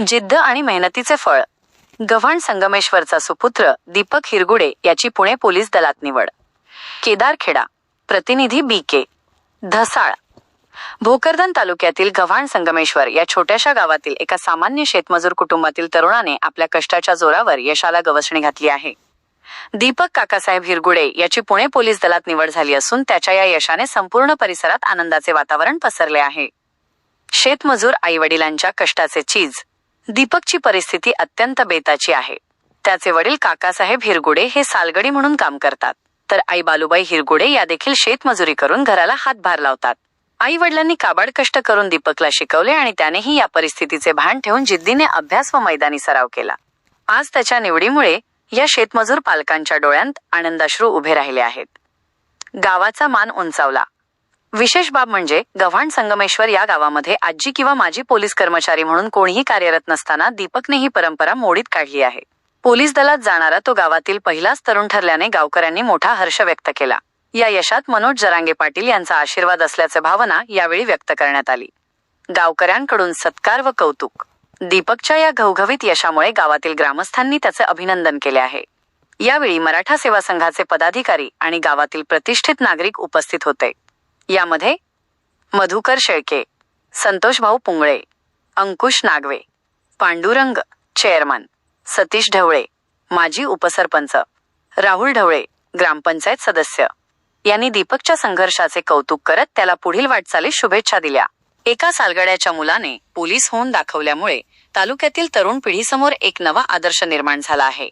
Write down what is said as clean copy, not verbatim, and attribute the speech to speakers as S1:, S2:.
S1: जिद्द आणि मेहनतीचे फळ. गव्हाण संगमेश्वरचा सुपुत्र दीपक हिरगुडे याची पुणे पोलीस दलात निवड. केदारखेडा. प्रतिनिधी बी.के. धसाळ. भोकरदन तालुक्यातील गव्हाण संगमेश्वर या छोट्याशा गावातील एका सामान्य शेतमजूर कुटुंबातील तरुणाने आपल्या कष्टाच्या जोरावर यशाला गवसणी घातली आहे. दीपक काकासाहेब हिरगुडे याची पुणे पोलीस दलात निवड झाली असून त्याच्या या यशाने संपूर्ण परिसरात आनंदाचे वातावरण पसरले आहे. शेतमजूर आईवडिलांच्या कष्टाचे चीज. दीपकची परिस्थिती अत्यंत बेताची आहे. त्याचे वडील काकासाहेब हिरगुडे हे सालगडी म्हणून काम करतात, तर आई बालूबाई हिरगुडे या देखील शेतमजुरी करून घराला हातभार लावतात. आई वडिलांनी काबाड कष्ट करून दीपकला शिकवले आणि त्यानेही या परिस्थितीचे भान ठेवून जिद्दीने अभ्यास व मैदानी सराव केला. आज त्याच्या निवडीमुळे या शेतमजूर पालकांच्या डोळ्यांत आनंदाश्रू उभे राहिले आहेत. गावाचा मान उंचावला. विशेष बाब म्हणजे गव्हाण संगमेश्वर या गावामध्ये आजी किंवा माजी पोलीस कर्मचारी म्हणून कोणीही कार्यरत नसताना दीपकने ही परंपरा मोडीत काढली आहे. पोलीस दलात जाणारा तो गावातील पहिलाच तरुण ठरल्याने गावकऱ्यांनी मोठा हर्ष व्यक्त केला. या यशात मनोज जरांगे पाटील यांचा आशीर्वाद असल्याची भावना यावेळी व्यक्त करण्यात आली. गावकऱ्यांकडून सत्कार व कौतुक. दीपकच्या या घवघवीत यशामुळे गावातील ग्रामस्थांनी त्याचे अभिनंदन केले आहे. यावेळी मराठा सेवा संघाचे पदाधिकारी आणि गावातील प्रतिष्ठित नागरिक उपस्थित होते. यामध्ये मधुकर शेळके, संतोष भाऊ पुंगळे, अंकुश नागवे, पांडुरंग चेअरमन, सतीश ढवळे, माजी उपसरपंच, राहुल ढवळे, ग्रामपंचायत सदस्य यांनी दीपकच्या संघर्षाचे कौतुक करत त्याला पुढील वाटचालीस शुभेच्छा दिल्या. एका सालगड्याच्या मुलाने पोलीस होऊन दाखवल्यामुळे तालुक्यातील तरुण पिढीसमोर एक नवा आदर्श निर्माण झाला आहे.